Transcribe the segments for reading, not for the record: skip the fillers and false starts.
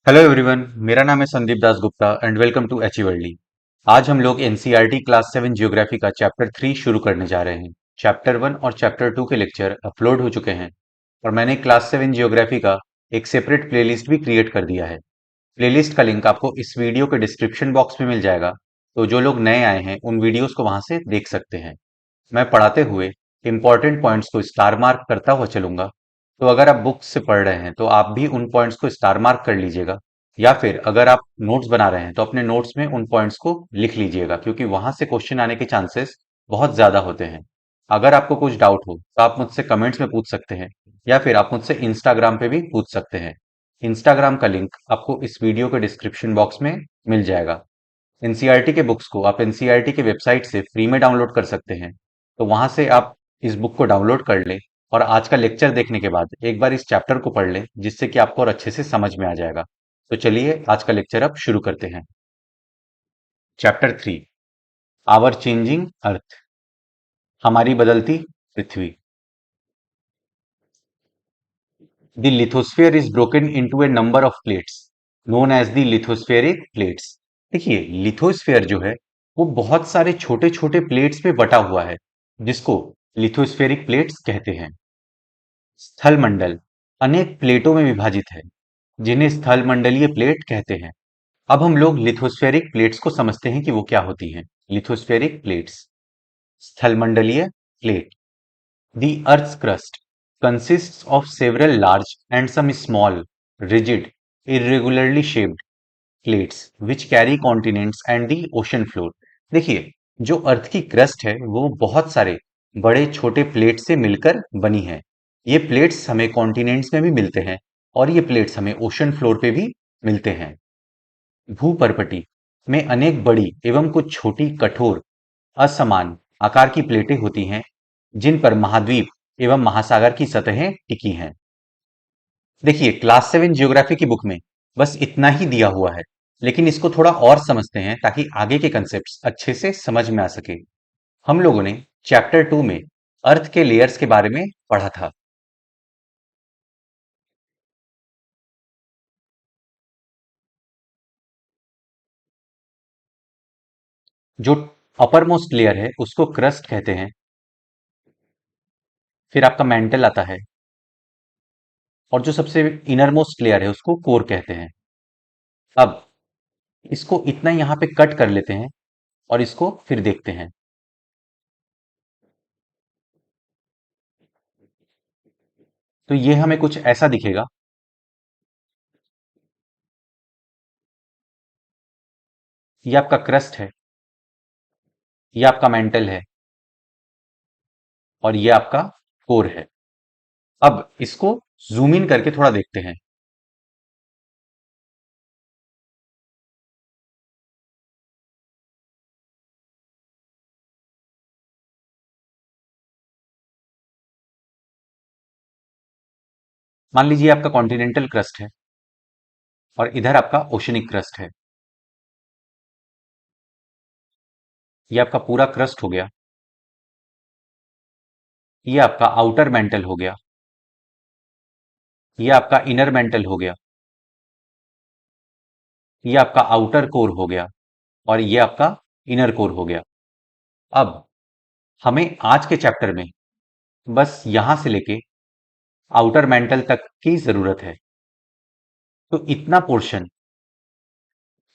Hello everyone, मेरा नाम है Sandeep Das Gupta and welcome to एचईवर्ल्डी। आज हम लोग एनसीईआरटी क्लास 7 जियोग्राफी का चैप्टर 3 शुरू करने जा रहे हैं। चैप्टर 1 और चैप्टर 2 के लेक्चर अपलोड हो चुके हैं और मैंने क्लास 7 जियोग्राफी का एक सेपरेट प्लेलिस्ट भी क्रिएट कर दिया है। प्लेलिस्ट का लिंक आपको इस वीडियो के डिस्क्रिप्शन बॉक्स में मिल जाएगा, तो जो लोग नए आए हैं उन वीडियोस को वहां से देख सकते हैं। मैं पढ़ाते हुए इंपॉर्टेंट पॉइंट्स को स्टार मार्क करता हुआ चलूंगा, तो अगर आप बुक्स से पढ़ रहे हैं तो आप भी उन पॉइंट्स को स्टार मार्क कर लीजिएगा, या फिर अगर आप नोट्स बना रहे हैं तो अपने नोट्स में उन पॉइंट्स को लिख लीजिएगा, क्योंकि वहां से क्वेश्चन आने के चांसेस बहुत ज्यादा होते हैं। अगर आपको कुछ डाउट हो तो आप मुझसे कमेंट्स में पूछ सकते हैं, या फिर आप मुझसे इंस्टाग्राम पे भी पूछ सकते हैं। इंस्टाग्राम का लिंक आपको इस वीडियो के डिस्क्रिप्शन बॉक्स में मिल जाएगा। एनसीईआरटी के बुक्स को आप एनसीईआरटी के वेबसाइट से फ्री में डाउनलोड कर सकते हैं, तो वहां से आप इस बुक को डाउनलोड कर लें और आज का लेक्चर देखने के बाद एक बार इस चैप्टर को पढ़ लें, जिससे कि आपको और अच्छे से समझ में आ जाएगा। तो चलिए आज का लेक्चर अब शुरू करते हैं। चैप्टर 3, आवर चेंजिंग अर्थ, हमारी बदलती पृथ्वी। The lithosphere is broken into a number of plates known as the lithospheric plates. देखिए, लिथोस्फीयर जो है वो बहुत सारे छोटे छोटे प्लेट्स में बटा हुआ है, जिसको लिथोस्फेरिक प्लेट्स कहते हैं। स्थल मंडल अनेक प्लेटों में विभाजित है, जिन्हें स्थल मंडलीय प्लेट कहते हैं। अब हम लोग लिथोस्फेरिक प्लेट्स को समझते हैं कि वो क्या होती हैं। Lithospheric plates. स्थल मंडलीय plate. The Earth's crust consists of several large and some small, rigid, irregularly shaped plates which carry continents and the ocean floor। देखिए, जो अर्थ की क्रस्ट है वो बहुत सारे बड़े छोटे प्लेट से मिलकर बनी है। ये प्लेट्स हमें कॉन्टिनेंट्स में भी मिलते हैं और ये प्लेट्स हमें ओशन फ्लोर पे भी मिलते हैं। भूपर्पटी में अनेक बड़ी एवं कुछ छोटी कठोर असमान आकार की प्लेटें होती हैं, जिन पर महाद्वीप एवं महासागर की सतहें टिकी हैं। देखिए, क्लास 7 जियोग्राफी की बुक में बस इतना ही दिया हुआ है, लेकिन इसको थोड़ा और समझते हैं ताकि आगे के कंसेप्ट्स अच्छे से समझ में आ सके। हम लोगों ने चैप्टर 2 में अर्थ के लेयर्स के बारे में पढ़ा था। जो अपर मोस्ट लेयर है उसको क्रस्ट कहते हैं, फिर आपका मेंटल आता है, और जो सबसे इनर मोस्ट लेयर है उसको कोर कहते हैं। अब इसको इतना यहां पे कट कर लेते हैं और इसको फिर देखते हैं। तो ये हमें कुछ ऐसा दिखेगा। ये आपका क्रस्ट है, ये आपका मेंटल है, और ये आपका कोर है। अब इसको जूम इन करके थोड़ा देखते हैं। मान लीजिए आपका कॉन्टिनेंटल क्रस्ट है और इधर आपका ओशनिक क्रस्ट है। ये आपका पूरा क्रस्ट हो गया। ये आपका आउटर मेंटल हो गया। ये आपका इनर मेंटल हो गया। ये आपका आउटर कोर हो गया, और ये आपका इनर कोर हो गया। अब हमें आज के चैप्टर में बस यहां से लेके आउटर मेंटल तक की जरूरत है। तो इतना पोर्शन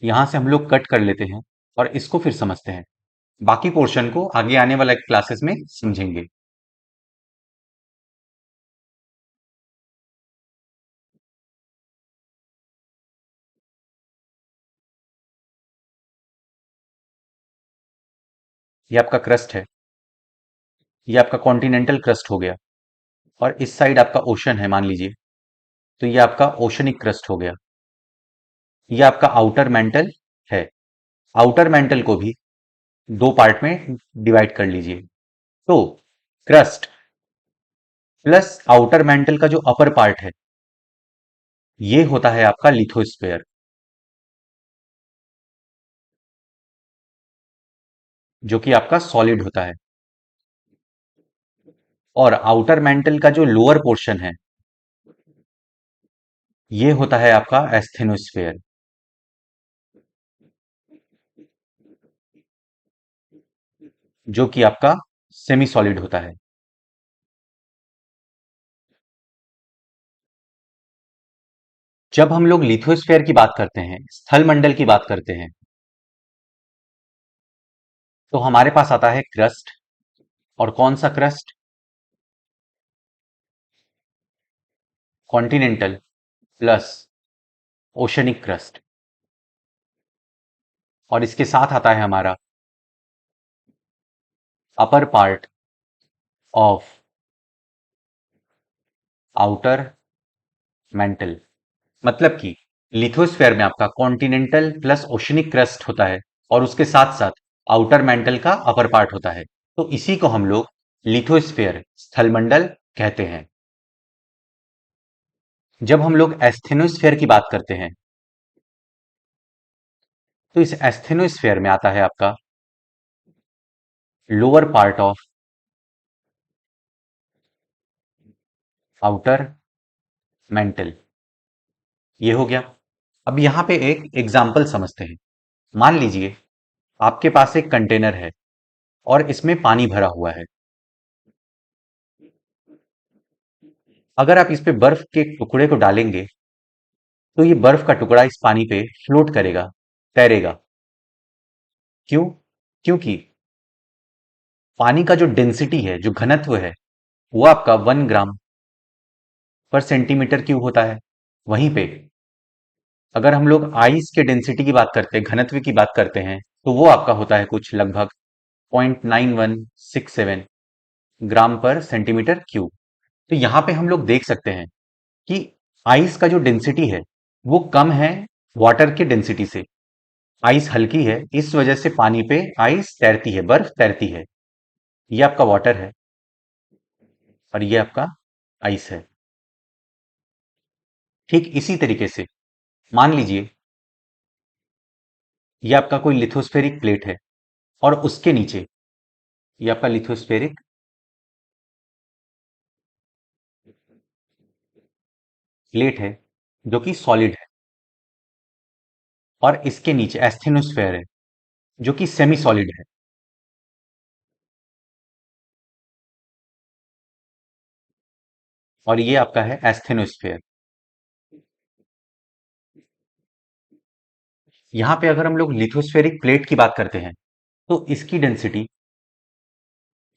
यहां से हम लोग कट कर लेते हैं और इसको फिर समझते हैं। बाकी पोर्शन को आगे आने वाले क्लासेस में समझेंगे। ये आपका क्रस्ट है। ये आपका कॉन्टिनेंटल क्रस्ट हो गया, और इस साइड आपका ओशन है मान लीजिए, तो ये आपका ओशनिक क्रस्ट हो गया। ये आपका आउटर मेंटल है। आउटर मेंटल को भी दो पार्ट में डिवाइड कर लीजिए। तो क्रस्ट प्लस आउटर मेंटल का जो अपर पार्ट है, ये होता है आपका लिथोस्फेयर, जो कि आपका सॉलिड होता है। और आउटर मेंटल का जो लोअर पोर्शन है, ये होता है आपका एस्थेनोस्फेयर, जो कि आपका सेमी सॉलिड होता है। जब हम लोग लिथोस्फेयर की बात करते हैं, स्थल मंडल की बात करते हैं, तो हमारे पास आता है क्रस्ट। और कौन सा crust? Continental plus oceanic crust. और इसके साथ आता है हमारा upper part of outer mental. मतलब कि लिथोस्फेयर में आपका कॉन्टिनेंटल प्लस ओशनिक क्रस्ट होता है और उसके साथ साथ आउटर मेंटल का अपर पार्ट होता है। तो इसी को हम लोग लिथोस्फेयर स्थलमंडल कहते हैं। जब हम लोग एस्थेनोस्फेयर की बात करते हैं, तो इस एस्थेनोस्फेयर में आता है आपका lower part of outer mental. ये हो गया। अब यहां पे एक एग्जाम्पल समझते हैं। मान लीजिए आपके पास एक कंटेनर है और इसमें पानी भरा हुआ है। अगर आप इस पे बर्फ के टुकड़े को डालेंगे, तो ये बर्फ का टुकड़ा इस पानी पे फ्लोट करेगा, तैरेगा। क्यों? क्योंकि पानी का जो डेंसिटी है, जो घनत्व है, वो आपका 1 ग्राम पर सेंटीमीटर क्यूब होता है। वहीं पे अगर हम लोग आइस के डेंसिटी की बात करते हैं, घनत्व की बात करते हैं, तो वो आपका होता है कुछ लगभग 0.9167 ग्राम पर सेंटीमीटर क्यूब। तो यहां पे हम लोग देख सकते हैं कि आइस का जो डेंसिटी है वो कम है वाटर के डेंसिटी से। आइस हल्की है, इस वजह से पानी पे आइस तैरती है, बर्फ तैरती है। ये आपका वाटर है और ये आपका आइस है। ठीक इसी तरीके से मान लीजिए ये आपका कोई लिथोस्फेरिक प्लेट है और उसके नीचे ये आपका लिथोस्फेरिक प्लेट है जो कि सॉलिड है। और इसके नीचे एस्थेनोस्फेयर है जो कि सेमी सॉलिड है। और ये आपका है एस्थेनोस्फेयर। यहां पे अगर हम लोग लिथोस्फेरिक प्लेट की बात करते हैं, तो इसकी डेंसिटी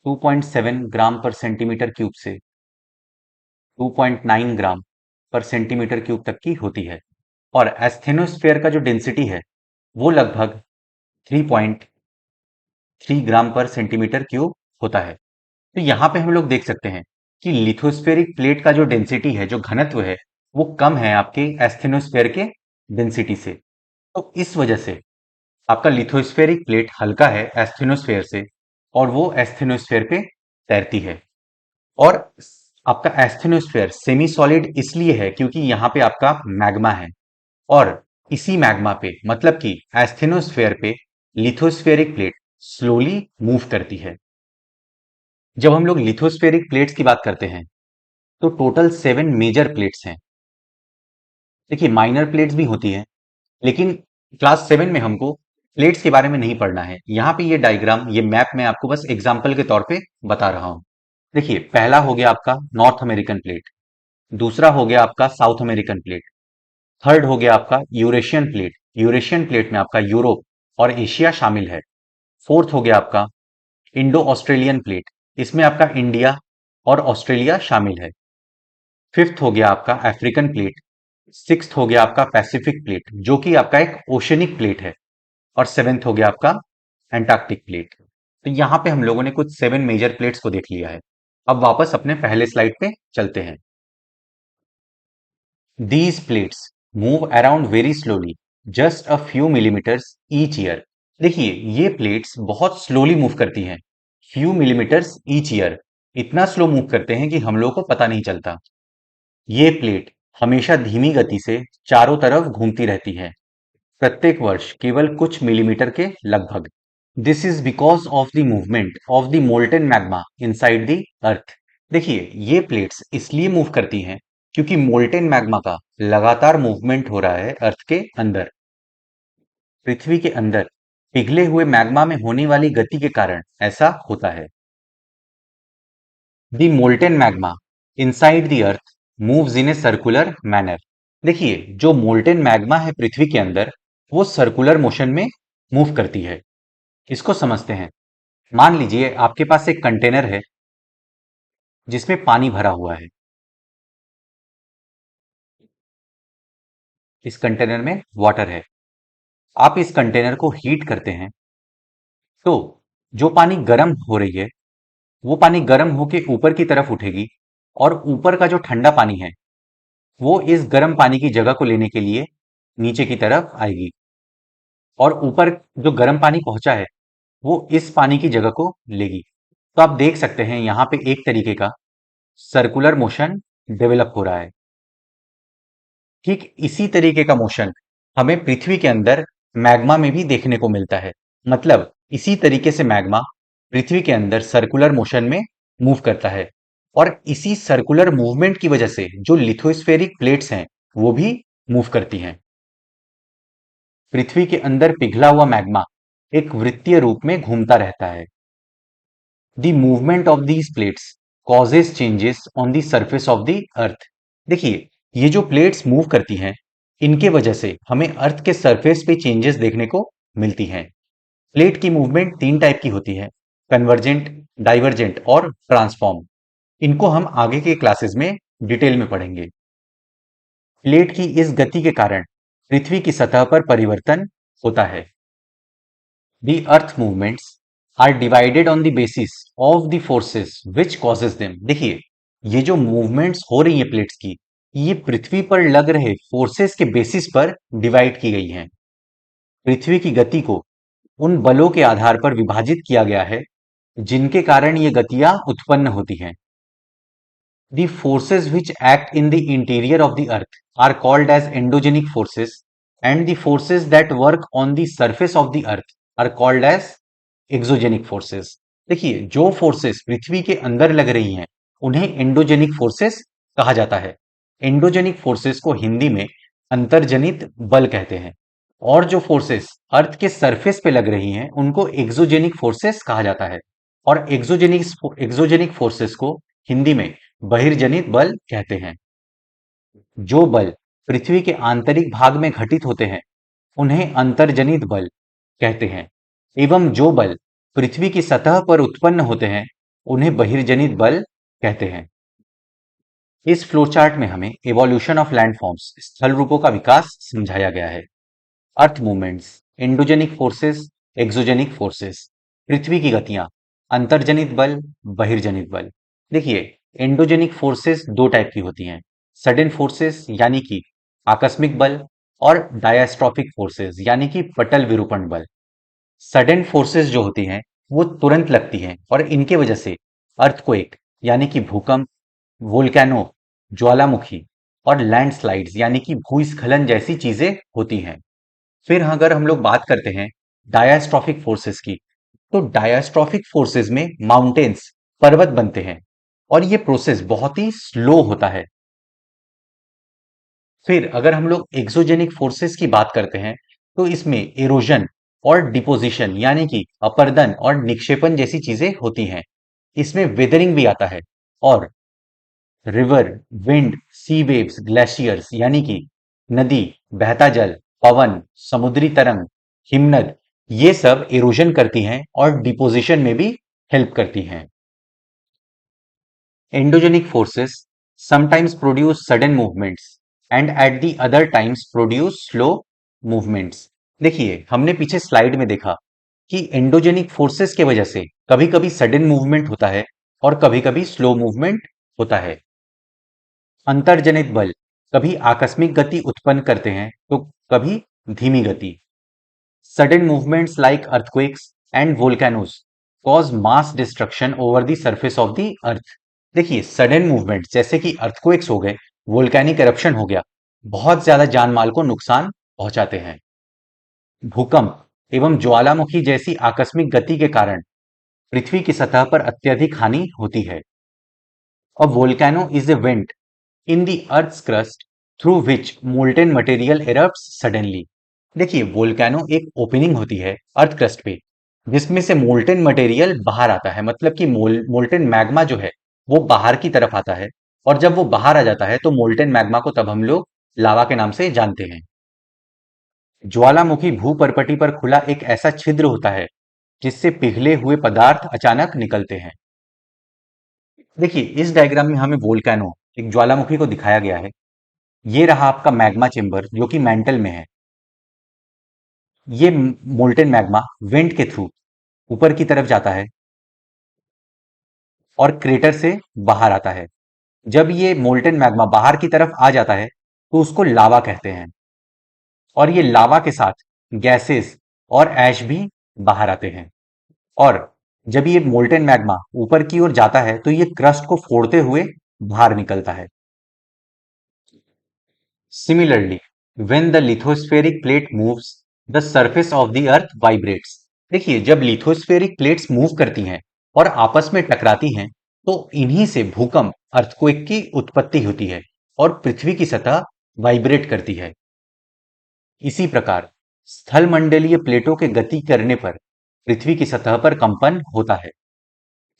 2.7 ग्राम पर सेंटीमीटर क्यूब से 2.9 ग्राम पर सेंटीमीटर क्यूब तक की होती है। और एस्थेनोस्फेयर का जो डेंसिटी है वो लगभग 3.3 ग्राम पर सेंटीमीटर क्यूब होता है। तो यहां पे हम लोग देख सकते हैं कि लिथोस्फेरिक प्लेट का जो डेंसिटी है, जो घनत्व है, वो कम है आपके एस्थेनोस्फेयर के डेंसिटी से। तो इस वजह से आपका लिथोस्फेरिक प्लेट हल्का है एस्थेनोस्फेयर से और वो एस्थेनोस्फेयर पे तैरती है। और आपका एस्थेनोस्फेयर सेमी सॉलिड इसलिए है क्योंकि यहां पे आपका मैग्मा है। और इसी मैग्मा पे, मतलब कि एस्थेनोस्फेयर पे, लिथोस्फेरिक प्लेट स्लोली मूव करती है। जब हम लोग लिथोस्फेरिक प्लेट्स की बात करते हैं, तो टोटल 7 मेजर प्लेट्स हैं। देखिए माइनर प्लेट्स भी होती हैं, लेकिन क्लास 7 में हमको प्लेट्स के बारे में नहीं पढ़ना है। यहाँ पे ये डायग्राम, ये मैप मैं आपको बस एग्जाम्पल के तौर पे बता रहा हूँ। देखिए पहला हो गया आपका नॉर्थ अमेरिकन प्लेट, दूसरा हो गया आपका साउथ अमेरिकन प्लेट, थर्ड हो गया आपका यूरेशियन प्लेट। यूरेशियन प्लेट में आपका यूरोप और एशिया शामिल है। फोर्थ हो गया आपका इंडो ऑस्ट्रेलियन प्लेट, इसमें आपका इंडिया और ऑस्ट्रेलिया शामिल है। फिफ्थ हो गया आपका अफ्रीकन प्लेट। सिक्स्थ हो गया आपका पैसिफिक प्लेट, जो कि आपका एक ओशनिक प्लेट है। और सेवेंथ हो गया आपका एंटार्क्टिक प्लेट। तो यहां पे हम लोगों ने कुछ 7 मेजर प्लेट्स को देख लिया है। अब वापस अपने पहले स्लाइड पे चलते हैं। These plates move around very slowly, just a few millimeters each year. देखिए ये प्लेट्स बहुत स्लोली मूव करती हैं, फ्यू मिलीमीटर्स ईच ईयर। इतना स्लो मूव करते हैं कि हम लोग को पता नहीं चलता। ये प्लेट हमेशा धीमी गति से चारों तरफ घूमती रहती है, प्रत्येक वर्ष केवल कुछ मिलीमीटर के लगभग। This is because of the movement of the molten magma inside the earth. देखिए ये प्लेट्स इसलिए मूव करती हैं क्योंकि मोल्टेन मैग्मा का लगातार मूवमेंट हो रहा है अर्थ के अंदर। पृथ्वी के अंदर पिघले हुए मैग्मा में होने वाली गति के कारण ऐसा होता है। The molten magma inside the earth moves in a circular manner. देखिए, जो मोल्टेन मैग्मा है पृथ्वी के अंदर, वो सर्कुलर मोशन में मूव करती है। इसको समझते हैं। मान लीजिए आपके पास एक कंटेनर है जिसमें पानी भरा हुआ है। इस कंटेनर में वाटर है। आप इस कंटेनर को हीट करते हैं तो जो पानी गर्म हो रही है, वो पानी गर्म होके ऊपर की तरफ उठेगी और ऊपर का जो ठंडा पानी है, वो इस गर्म पानी की जगह को लेने के लिए नीचे की तरफ आएगी और ऊपर जो गर्म पानी पहुंचा है, वो इस पानी की जगह को लेगी। तो आप देख सकते हैं यहां पे एक तरीके का सर्कुलर मोशन डेवलप हो रहा है। ठीक इसी तरीके का मोशन हमें पृथ्वी के अंदर मैग्मा में भी देखने को मिलता है। मतलब इसी तरीके से मैग्मा पृथ्वी के अंदर सर्कुलर मोशन में मूव करता है और इसी सर्कुलर मूवमेंट की वजह से जो लिथोस्फेरिक प्लेट्स हैं वो भी मूव करती हैं। पृथ्वी के अंदर पिघला हुआ मैग्मा एक वृत्तीय रूप में घूमता रहता है। The movement of these plates causes changes on the surface of the earth. देखिए, ये जो प्लेट्स मूव करती हैं, इनके वजह से हमें अर्थ के सरफेस पे चेंजेस देखने को मिलती हैं। प्लेट की मूवमेंट तीन टाइप की होती है: कन्वर्जेंट, डाइवर्जेंट और ट्रांसफॉर्म। इनको हम आगे के क्लासेस में डिटेल में पढ़ेंगे। प्लेट की इस गति के कारण पृथ्वी की सतह पर परिवर्तन होता है। The earth movements are divided on the basis of the forces which causes them। देखिए, ये जो मूवमेंट्स हो रही हैं प्लेट्स की, ये पृथ्वी पर लग रहे फोर्सेस के बेसिस पर डिवाइड की गई हैं। पृथ्वी की गति को उन बलों के आधार पर विभाजित किया गया है जिनके कारण ये गतियां उत्पन्न होती हैं। The forces which act in the interior of the earth are called as endogenic forces, and the forces that work on the surface of the earth are called as exogenic forces। देखिए, जो forces पृथ्वी के अंदर लग रही हैं उन्हें endogenic forces कहा जाता है। एंडोजेनिक फोर्सेस को हिंदी में अंतर्जनित बल कहते हैं और जो फोर्सेस अर्थ के सरफेस पे लग रही हैं उनको एक्सोजेनिक फोर्सेस कहा जाता है। और एक्सोजेनिक फोर्सेस को हिंदी में बहिर्जनित बल कहते हैं। जो बल पृथ्वी के आंतरिक भाग में घटित होते हैं उन्हें अंतर्जनित बल कहते हैं, एवं जो बल पृथ्वी की सतह पर उत्पन्न होते हैं उन्हें बहिर्जनित बल कहते हैं। इस फ्लोचार्ट में हमें इवोल्यूशन ऑफ लैंडफॉर्म्स, स्थल रूपों का विकास समझाया गया है। Earth movements, endogenic forces, exogenic forces. पृथ्वी की गतियां, अंतर्जनित बल, बहिर्जनित बल। देखिए, एंडोजेनिक फोर्सेस दो टाइप की होती हैं: सडन फोर्सेस यानी कि आकस्मिक बल, और डायस्ट्रॉफिक फोर्सेस यानी कि पटल विरूपण बल। सडन फोर्सेस जो होती हैं वो तुरंत लगती हैं और इनके वजह से अर्थक्वेक यानी कि भूकंप, वोल्केनो ज्वालामुखी और लैंडस्लाइड्स यानी कि भूस्खलन जैसी चीजें होती हैं। फिर अगर हम लोग बात करते हैं डायस्ट्रॉफिक फोर्सेस की, तो डायस्ट्रॉफिक फोर्सेस में माउंटेन्स, पर्वत बनते हैं और ये प्रोसेस बहुत ही स्लो होता है। फिर अगर हम लोग एक्सोजेनिक फोर्सेस की बात करते हैं तो इसमें एरोजन और डिपोजिशन यानी कि अपरदन और निक्षेपण जैसी चीजें होती हैं। इसमें वेदरिंग भी आता है और रिवर, विंड, सी वेव्स, ग्लेशियर्स यानी कि नदी, बहता जल, पवन, समुद्री तरंग, हिमनद, ये सब इरोजन करती हैं और डिपोजिशन में भी हेल्प करती हैं। Endogenic forces sometimes produce sudden movements and at the other times produce slow movements। देखिए, हमने पीछे स्लाइड में देखा कि एंडोजेनिक फोर्सेस के वजह से कभी-कभी सडन मूवमेंट होता है और कभी-कभी स्लो मूवमेंट होता है। अंतर्जनित बल कभी आकस्मिक गति उत्पन्न करते हैं तो कभी धीमी गति। Sudden movements like earthquakes and volcanoes cause mass destruction over the surface of the earth. देखिए, सडन मूवमेंट जैसे कि अर्थक्वेक्स हो गए, वोल्केनिक एरप्शन हो गया, बहुत ज्यादा जान माल को नुकसान पहुंचाते हैं। भूकंप एवं ज्वालामुखी जैसी आकस्मिक गति के कारण पृथ्वी की सतह पर अत्यधिक हानि होती है। और volcano is a vent in the earth's crust through which molten material erupts suddenly. देखिए वोल्केनो एक ओपनिंग होती है अर्थ क्रस्ट पे, जिसमें से मोल्टेन मटेरियल बाहर आता है, मतलब कि मोल्टेन मैग्मा जो है वो बाहर की तरफ आता है। और जब वो बाहर आ जाता है तो मोल्टेन मैग्मा को तब हम लोग लावा के नाम से जानते हैं। ज्वालामुखी भूपर्पटी पर खुला एक ऐसा छिद्र होता है जिससे पिघले हुए पदार्थ अचानक निकलते हैं। देखिए इस डायग्राम में हमें वोल्केनो एक ज्वालामुखी को दिखाया गया है। ये रहा आपका मैग्मा चेंबर जो कि मेंटल में है। ये मोल्टेन मैग्मा वेंट के थ्रू ऊपर की तरफ जाता है और क्रेटर से बाहर आता है। जब ये मोल्टेन मैग्मा बाहर की तरफ आ जाता है तो उसको लावा कहते हैं। और ये लावा के साथ गैसेस और ऐश भी बाहर आते हैं। और जब ये मोल्टेन मैग्मा ऊपर की ओर जाता है तो ये क्रस्ट को फोड़ते हुए बाहर निकलता है। Similarly, when the lithospheric plate moves, the surface of the earth vibrates। देखिए जब लिथोस्फेरिक प्लेट्स मूव करती हैं और आपस में टकराती हैं तो इन्हीं से भूकंप अर्थक्वेक की उत्पत्ति होती है और पृथ्वी की सतह वाइब्रेट करती है। इसी प्रकार स्थलमंडलीय प्लेटों के गति करने पर पृथ्वी की सतह पर कंपन होता है।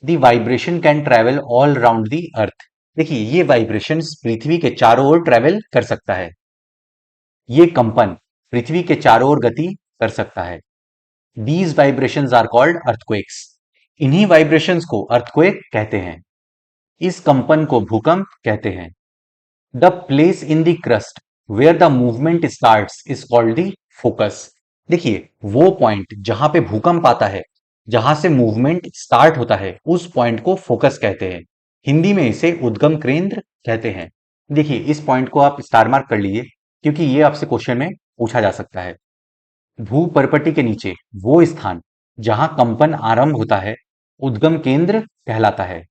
The vibration can travel all round the earth. देखिए ये वाइब्रेशन पृथ्वी के चारों ओर ट्रेवल कर सकता है। ये कंपन पृथ्वी के चारों ओर गति कर सकता है। These vibrations are called earthquakes. इन्हीं वाइब्रेशंस को अर्थक्वेक कहते हैं। इस कंपन को भूकंप कहते हैं। The place in the crust where the movement starts is called the focus. देखिए वो पॉइंट जहां पे भूकंप आता है, जहां से मूवमेंट स्टार्ट होता है, उस पॉइंट को फोकस कहते हैं। हिंदी में इसे उद्गम केंद्र कहते हैं। देखिए इस पॉइंट को आप स्टार मार्क कर लीजिए क्योंकि ये आपसे क्वेश्चन में पूछा जा सकता है। भूपर्पटी के नीचे वो स्थान जहां कंपन आरंभ होता है उद्गम केंद्र कहलाता है।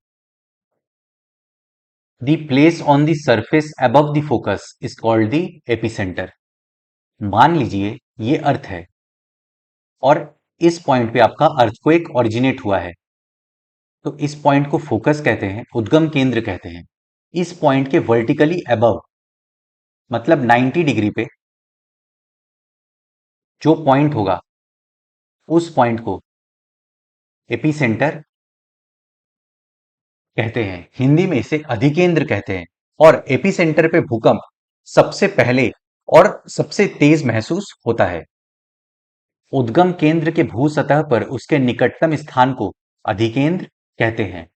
The place on the surface above the focus is called the epicentre. मान लीजिए ये अर्थ है और इस पॉइंट पे आपका अर्थक्वेक ओरिजिनेट हुआ है, तो इस पॉइंट को फोकस कहते हैं, उद्गम केंद्र कहते हैं। इस पॉइंट के वर्टिकली अबव मतलब 90 डिग्री पे जो पॉइंट होगा उस पॉइंट को एपिसेंटर कहते हैं। हिंदी में इसे अधिकेंद्र कहते हैं। और एपिसेंटर पे भूकंप सबसे पहले और सबसे तेज महसूस होता है। उद्गम केंद्र के भू सतह पर उसके निकटतम स्थान को अधिकेंद्र कहते हैं।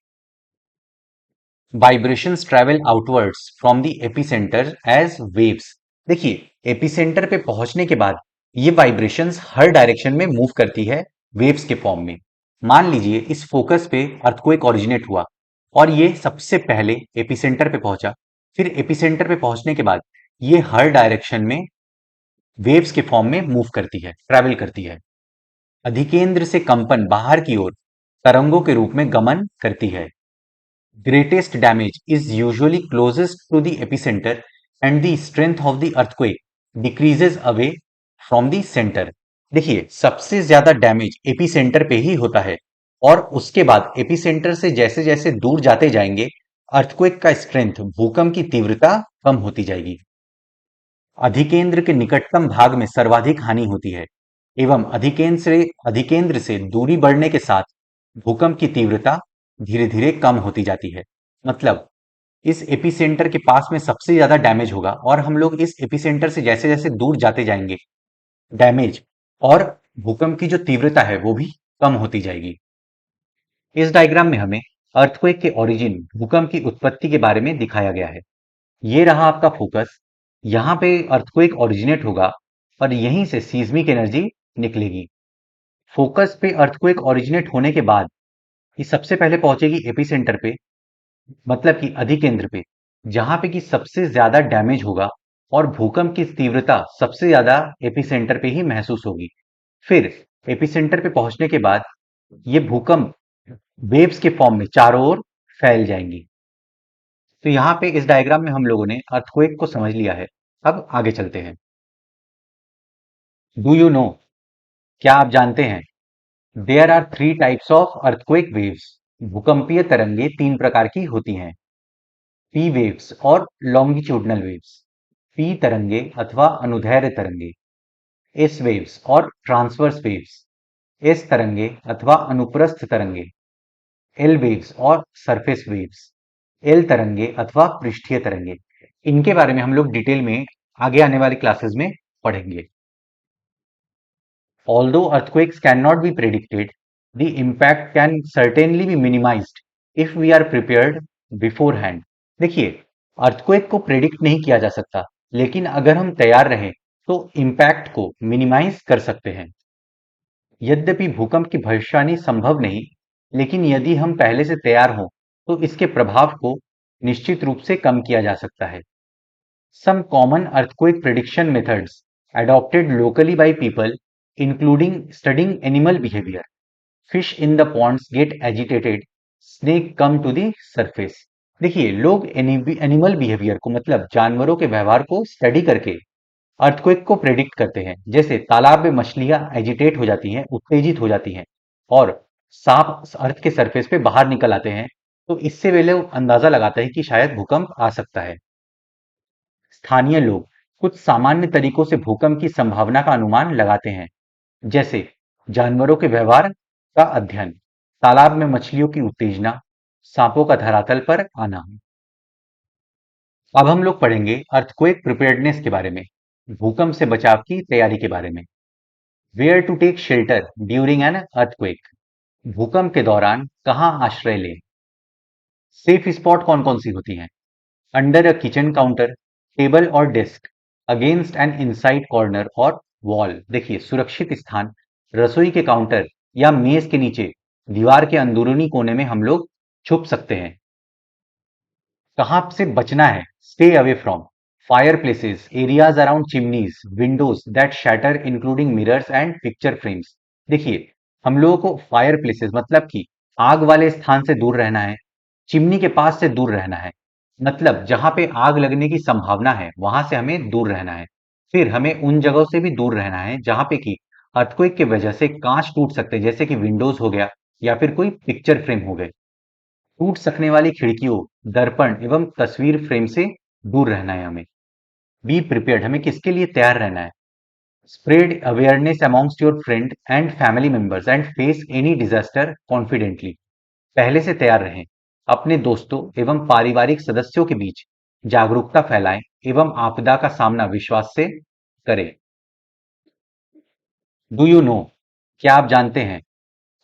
Vibrations travel outwards from the epicentre as waves. देखिए एपिसेंटर पे पहुंचने के बाद ये वाइब्रेशंस हर डायरेक्शन में मूव करती है वेव्स के फॉर्म में। मान लीजिए इस फोकस पे अर्थक्वेक ओरिजिनेट हुआ और ये सबसे पहले एपिसेंटर पे पहुंचा। फिर एपिसेंटर पे पहुंचने के बाद ये हर डायरेक्शन में वेव्स के फॉर्म में मूव करती है, ट्रेवल करती है। अधिकेंद्र से कंपन बाहर की ओर तरंगों के रूप में गमन करती है। Greatest damage is usually closest to the epicenter and the strength of the earthquake decreases away from the center। देखिए सबसे ज्यादा डैमेज एपिसेंटर पे ही होता है और उसके बाद एपिसेंटर से जैसे जैसे दूर जाते जाएंगे अर्थक्वेक का स्ट्रेंथ, भूकंप की तीव्रता कम होती जाएगी। अधिकेंद्र के निकटतम भाग में सर्वाधिक हानि होती है एवं अधिकेंद्र से दूरी बढ़ने के साथ भूकंप की तीव्रता धीरे धीरे कम होती जाती है। मतलब इस एपिसेंटर के पास में सबसे ज्यादा डैमेज होगा और हम लोग इस एपिसेंटर से जैसे जैसे दूर जाते जाएंगे डैमेज और भूकंप की जो तीव्रता है वो भी कम होती जाएगी। इस डायग्राम में हमें अर्थक्वेक के ओरिजिन, भूकंप की उत्पत्ति के बारे में दिखाया गया है। ये रहा आपका फोकस। यहाँ पे अर्थक्वेक ओरिजिनेट होगा और यहीं से सीस्मिक एनर्जी निकलेगी। फोकस पे अर्थक्वेक ओरिजिनेट होने के बाद ये सबसे पहले पहुंचेगी एपिसेंटर पे, मतलब कि अधिकेंद्र पे, जहां पे कि सबसे ज्यादा डैमेज होगा और भूकंप की तीव्रता सबसे ज्यादा एपिसेंटर पे ही महसूस होगी। फिर एपिसेंटर पे पहुंचने के बाद ये भूकंप वेव्स के फॉर्म में चारों ओर फैल जाएंगी। तो यहाँ पे इस डायग्राम में हम लोगों ने अर्थक्वेक को समझ लिया है। अब आगे चलते हैं। डू यू नो, क्या आप जानते हैं, there are 3 types of earthquake waves. भूकंपीय तरंगे 3 प्रकार की होती हैं। पी वेव्स और लॉन्गिट्यूडनल वेव्स, पी तरंगे अथवा अनुदैर्ध्य तरंगे, एस वेव्स और ट्रांसवर्स वेव्स, एस तरंगे अथवा अनुप्रस्थ तरंगे, एल वेव्स और सरफेस वेव्स, एल तरंगे अथवा पृष्ठीय तरंगे। इनके बारे में हम लोग डिटेल में आगे आने वाली क्लासेस में पढ़ेंगे। Although earthquakes cannot be predicted, the impact can certainly be minimized if we are prepared beforehand. देखिए, अर्थक्वेक को प्रेडिक्ट नहीं किया जा सकता, लेकिन अगर हम तैयार रहें तो इम्पैक्ट को मिनिमाइज कर सकते हैं। यद्यपि भूकंप की भविष्यवाणी संभव नहीं, लेकिन यदि हम पहले से तैयार हों तो इसके प्रभाव को निश्चित रूप से कम किया जा सकता है। Some common earthquake prediction methods adopted locally by people, including studying animal behavior. Fish in the ponds get agitated, snake come to the surface. देखिए, लोग एनिमल बिहेवियर को मतलब जानवरों के व्यवहार को स्टडी करके अर्थक्वेक को प्रेडिक्ट करते हैं। जैसे तालाब में मछलियां एजिटेट हो जाती हैं, उत्तेजित हो जाती हैं और सांप अर्थ के सरफेस पे बाहर निकल आते हैं, तो इससे वे लोग अंदाजा लगाते हैं कि शायद भूकंप आ सकता है। स्थानीय लोग कुछ सामान्य तरीकों से भूकंप की संभावना का अनुमान लगाते हैं, जैसे जानवरों के व्यवहार का अध्ययन, तालाब में मछलियों की उत्तेजना, सांपों का धरातल पर आना। अब हम लोग पढ़ेंगे अर्थक्वेक प्रिपेयर्डनेस के बारे में, भूकंप से बचाव की तैयारी के बारे में। Where to take shelter during an earthquake, भूकंप के दौरान कहाँ आश्रय लें। सेफ स्पॉट कौन कौन सी होती हैं? Under a kitchen counter, table और desk, against an inside corner और वॉल। देखिए, सुरक्षित स्थान रसोई के काउंटर या मेज के नीचे दीवार के अंदरूनी कोने में हम लोग छुप सकते हैं। कहां से बचना है? Stay away from fire places, areas around chimneys, Windows that shatter including mirrors and picture frames. देखिए, हम लोगों को फायर प्लेसेस मतलब कि आग वाले स्थान से दूर रहना है, चिमनी के पास से दूर रहना है, मतलब जहां पे आग लगने की संभावना है वहां से हमें दूर रहना है। फिर हमें उन जगहों से भी दूर रहना है जहां पे कि अर्थक्वेक की वजह से कांच टूट सकते हैं, जैसे कि विंडोज हो गया या फिर कोई पिक्चर फ्रेम हो गए। टूट सकने वाली खिड़कियों, दर्पण एवं तस्वीर फ्रेम से दूर रहना है हमें। बी प्रिपेयर्ड, हमें किसके लिए तैयार रहना है? Spread awareness amongst your friend and family members and face any disaster confidently. पहले से तैयार रहें, अपने दोस्तों एवं पारिवारिक सदस्यों के बीच जागरूकता फैलाएं एवं आपदा का सामना विश्वास से करें। डू यू नो, क्या आप जानते हैं?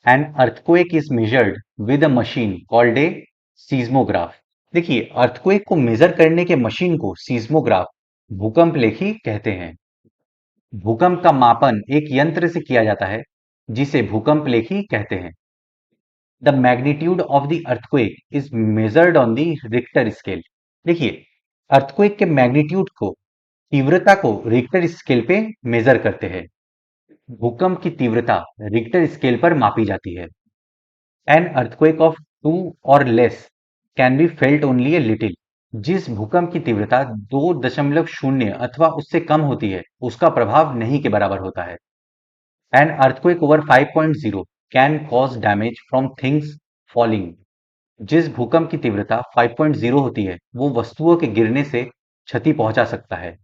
An earthquake is measured with a machine called a seismograph. देखिए, अर्थक्वेक को मेजर करने के मशीन को सीस्मोग्राफ, भूकंप लेखी कहते हैं। भूकंप का मापन एक यंत्र से किया जाता है जिसे भूकंप लेखी कहते हैं। The magnitude of the earthquake is measured on the Richter scale. देखिए, अर्थक्वेक के मैग्नीट्यूड को, तीव्रता को रिक्टर स्केल पे मेजर करते हैं। भूकंप की तीव्रता रिक्टर स्केल पर मापी जाती है। एन अर्थक्वेक ऑफ 2 और less can be felt only a little. जिस भूकंप की तीव्रता 2.0 अथवा उससे कम होती है उसका प्रभाव नहीं के बराबर होता है। An earthquake over 5.0 can cause damage from things falling. जिस भूकंप की तीव्रता 5.0 होती है वो वस्तुओं के गिरने से क्षति पहुंचा सकता है।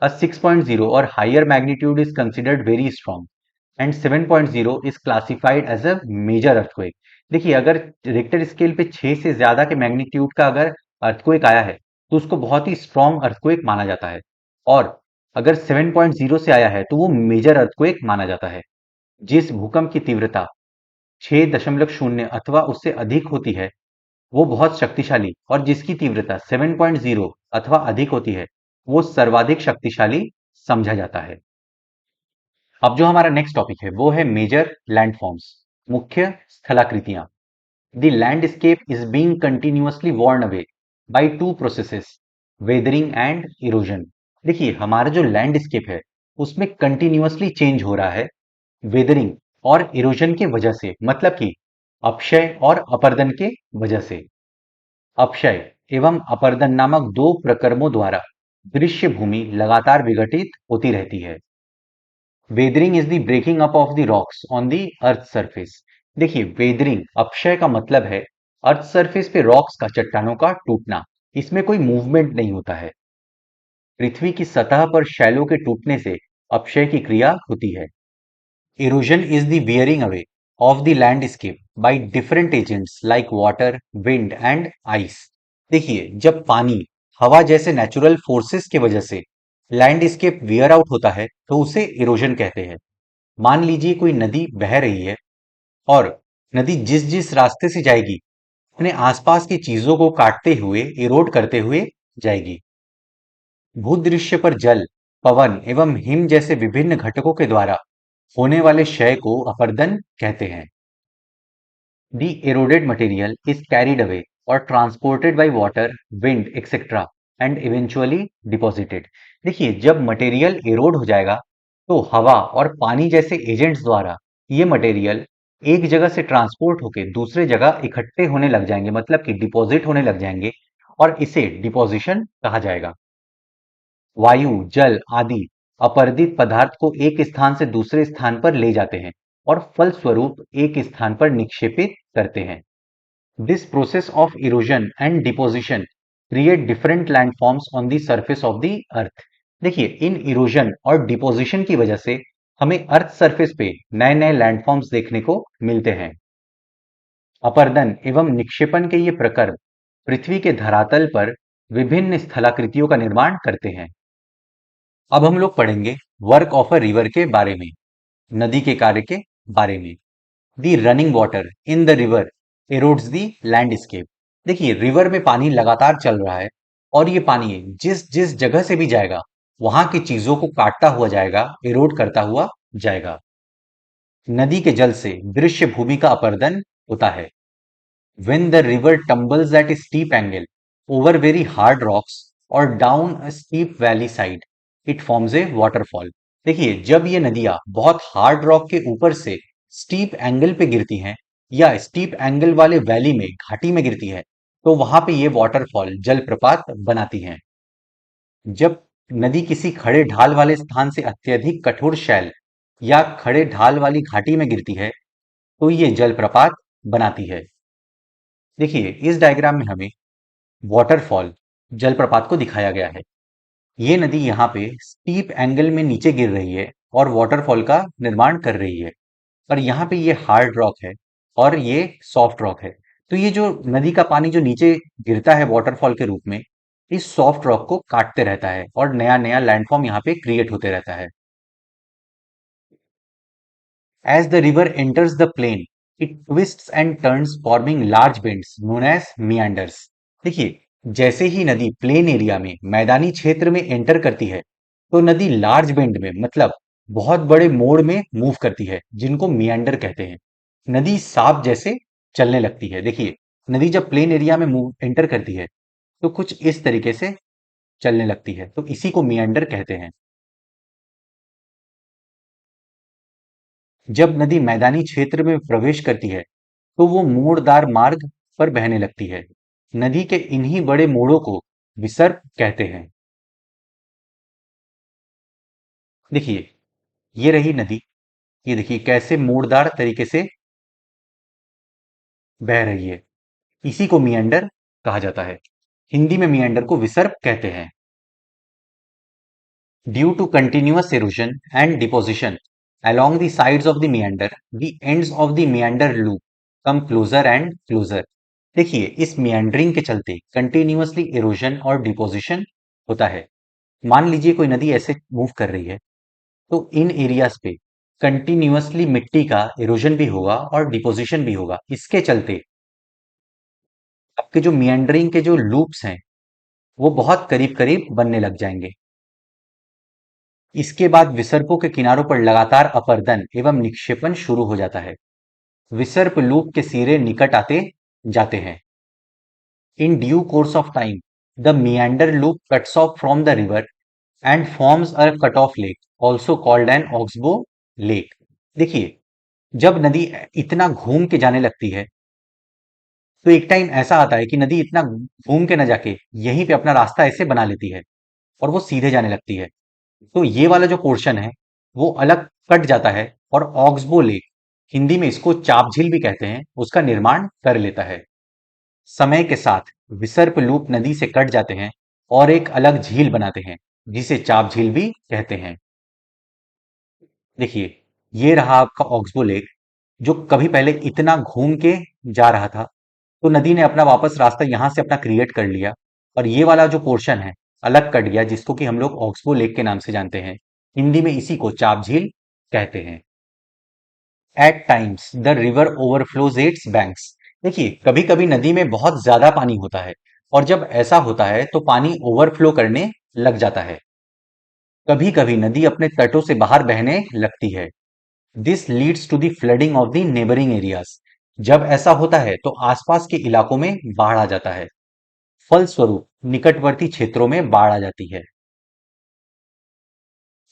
A 6.0 or higher magnitude is considered very strong and 7.0 is classified as a major earthquake. देखिए, अगर रिक्टर स्केल पे 6 से ज्यादा के मैग्नीट्यूड का अगर अर्थक्वेक आया है तो उसको बहुत ही स्ट्रॉन्ग अर्थक्वेक माना जाता है, और अगर 7.0 से आया है तो वो मेजर अर्थक्वेक माना जाता है। जिस भूकंप की तीव्रता 6.0 अथवा उससे अधिक होती है वो बहुत शक्तिशाली, और जिसकी तीव्रता 7.0 अथवा अधिक होती है वो सर्वाधिक शक्तिशाली समझा जाता है। अब जो हमारा नेक्स्ट टॉपिक है वो है मेजर लैंडफॉर्म्स, मुख्य स्थलाकृतियां। The landscape is being continuously worn away by two processes, weathering and erosion. देखिए, हमारा जो लैंडस्केप है उसमें कंटिन्यूअसली चेंज हो रहा है वेदरिंग और इरोजन के वजह से, मतलब कि अपक्षय और अपरदन के वजह से। अपक्षय एवं अपरदन नामक दो प्रकर्मों द्वारा दृश्य भूमि लगातार विघटित होती रहती है। Weathering is the breaking up of the rocks on the earth surface. देखिए, वेदरिंग, अपक्षय का मतलब है अर्थ सरफेस पे रॉक्स का, चट्टानों का टूटना। इसमें कोई मूवमेंट नहीं होता है। पृथ्वी की सतह पर शैलो के टूटने से अपक्षय की क्रिया होती है। Erosion is the wearing away of the landscape by different agents like water, wind and ice. देखिए, जब पानी, हवा जैसे नेचुरल फोर्सेस की वजह से लैंडस्केप वियर आउट होता है तो उसे इरोजन कहते हैं। मान लीजिए कोई नदी बह रही है और नदी जिस जिस रास्ते से जाएगी अपने आसपास की चीजों को काटते हुए, इरोड करते हुए जाएगी। भूदृश्य पर जल, पवन एवं हिम जैसे विभिन्न घटकों के द्वारा होने वाले क्षय को अपरदन कहते हैं। The eroded material is carried away or transported by water, wind, etc. and eventually deposited. देखिए, जब मटेरियल एरोड हो जाएगा तो हवा और पानी जैसे एजेंट्स द्वारा ये मटेरियल एक जगह से ट्रांसपोर्ट होकर दूसरे जगह इकट्ठे होने लग जाएंगे, मतलब कि डिपॉजिट होने लग जाएंगे, और इसे डिपोजिशन कहा जाएगा। वायु, जल आदि अपरदित पदार्थ को एक स्थान से दूसरे स्थान पर ले जाते हैं और फलस्वरूप एक स्थान पर निक्षेपित करते हैं। This process of erosion and deposition create different landforms on the surface of the earth. देखिए, इन इरोजन और डिपोजिशन की वजह से हमें अर्थ सरफेस पे नए नए लैंडफॉर्म्स देखने को मिलते हैं। अपरदन एवं निक्षेपण के ये प्रकर्म पृथ्वी के धरातल पर विभिन्न स्थलाकृतियों का निर्माण करते हैं। अब हम लोग पढ़ेंगे वर्क ऑफ अ रिवर के बारे में, नदी के कार्य के बारे में। The running water in the river erodes the landscape. देखिए, रिवर में पानी लगातार चल रहा है और ये पानी जिस जिस जगह से भी जाएगा वहां की चीजों को काटता हुआ जाएगा, इरोड करता हुआ जाएगा। नदी के जल से दृश्य भूमि का अपरदन होता है। When the river tumbles at a steep angle over very hard rocks or down a steep valley side, it forms a waterfall. देखिए, जब ये नदियां बहुत हार्ड रॉक के ऊपर से स्टीप एंगल पे गिरती हैं या स्टीप एंगल वाले वैली में, घाटी में गिरती है, तो वहां पे ये वाटरफॉल, जलप्रपात बनाती हैं। जब नदी किसी खड़े ढाल वाले स्थान से अत्यधिक कठोर शैल या खड़े ढाल वाली घाटी में गिरती है तो ये जलप्रपात बनाती है। देखिए, इस डायग्राम में हमें वाटरफॉल, जलप्रपात को दिखाया गया है। ये नदी यहाँ पे स्टीप एंगल में नीचे गिर रही है और वाटरफॉल का निर्माण कर रही है, और यहाँ पे ये हार्ड रॉक है और ये सॉफ्ट रॉक है। तो ये जो नदी का पानी जो नीचे गिरता है वाटरफॉल के रूप में, इस सॉफ्ट रॉक को काटते रहता है और नया नया लैंडफॉर्म यहाँ पे क्रिएट होते रहता है। As the river enters the plain, it twists and turns forming large bends known as meanders. देखिए, जैसे ही नदी प्लेन एरिया में, मैदानी क्षेत्र में एंटर करती है तो नदी लार्ज बेंड में, मतलब बहुत बड़े मोड़ में मूव करती है, जिनको मियांडर कहते हैं। नदी सांप जैसे चलने लगती है। देखिए, नदी जब प्लेन एरिया में मूव एंटर करती है तो कुछ इस तरीके से चलने लगती है, तो इसी को मियांडर कहते हैं। जब नदी मैदानी क्षेत्र में प्रवेश करती है तो वो मोड़दार मार्ग पर बहने लगती है। नदी के इन्हीं बड़े मोड़ों को विसर्प कहते हैं। देखिए, ये रही नदी, ये देखिए कैसे मोड़दार तरीके से बह रही है, इसी को मियंडर कहा जाता है। हिंदी में मियंडर को विसर्प कहते हैं। Due to continuous erosion and deposition along the sides of the meander, the ends of the meander loop come closer and closer. देखिए, इस meandering के चलते continuously erosion और deposition होता है। मान लीजिए कोई नदी ऐसे मूव कर रही है तो इन एरियाज पे कंटिन्यूअसली मिट्टी का इरोजन भी होगा और डिपोजिशन भी होगा। इसके चलते आपके जो मियंडरिंग के जो लूप्स हैं वो बहुत करीब करीब बनने लग जाएंगे। इसके बाद विसर्पों के किनारों पर लगातार अपरदन एवं निक्षेपण शुरू हो जाता है। विसर्प लूप के सिरे निकट आते जाते हैं। In due course of time the meander loop cuts of from the river and forms a cut off lake, also called an oxbow lake. देखिए, जब नदी इतना घूम के जाने लगती है तो एक टाइम ऐसा आता है कि नदी इतना घूम के न जाके यहीं पे अपना रास्ता ऐसे बना लेती है और वो सीधे जाने लगती है। तो ये वाला जो पोर्शन है वो अलग कट जाता है और ऑक्सबो लेक, हिंदी में इसको चाप झील भी कहते हैं, उसका निर्माण कर लेता है। समय के साथ विसर्प लूप नदी से कट जाते हैं और एक अलग झील बनाते हैं, जिसे चाप झील भी कहते हैं। देखिए, ये रहा आपका ऑक्सबो लेक, जो कभी पहले इतना घूम के जा रहा था, तो नदी ने अपना वापस रास्ता यहां से अपना क्रिएट कर लिया, और ये वाला जो पोर्शन है अलग कट गया, जिसको कि हम लोग ऑक्सबो लेक के नाम से जानते हैं। हिंदी में इसी को चाप झील कहते हैं। At times the river overflows its banks. देखिए, कभी कभी नदी में बहुत ज्यादा पानी होता है, और जब ऐसा होता है तो पानी ओवरफ्लो करने लग जाता है। कभी कभी नदी अपने तटों से बाहर बहने लगती है। This leads to the flooding of the neighbouring areas. जब ऐसा होता है तो आसपास के इलाकों में बाढ़ आ जाता है। फलस्वरूप निकटवर्ती क्षेत्रों में बाढ़ आ जाती है।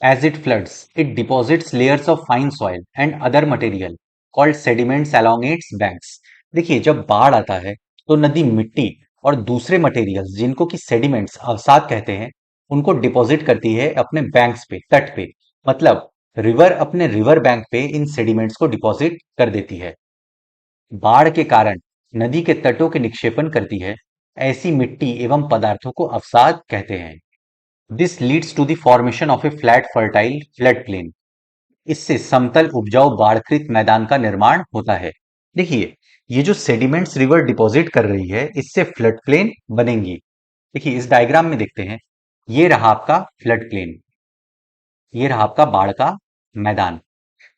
As it floods, it deposits layers of fine soil and other material called sediments along its banks. देखिए, जब बाढ़ आता है तो नदी मिट्टी और दूसरे मटेरियल्स, जिनको कि सेडिमेंट्स अवसाद कहते हैं, उनको डिपॉजिट करती है अपने बैंक्स पे, तट पे। मतलब रिवर अपने रिवर बैंक पे इन सेडिमेंट्स को डिपॉजिट कर देती है। बाढ़ के कारण नदी के तटों के निक्षेपण करती है। ऐसी मिट्टी एवं पदार्थों को अवसाद कहते हैं। This leads to the formation of a flat fertile flood plain. इससे समतल उपजाऊ बाढ़कृत मैदान का निर्माण होता है। देखिए, ये जो सेडिमेंट्स रिवर डिपॉजिट कर रही है, इससे फ्लड प्लेन बनेंगी। देखिए, इस डायग्राम में देखते हैं। ये रहा आपका फ्लड प्लेन, ये रहा आपका बाढ़ का मैदान।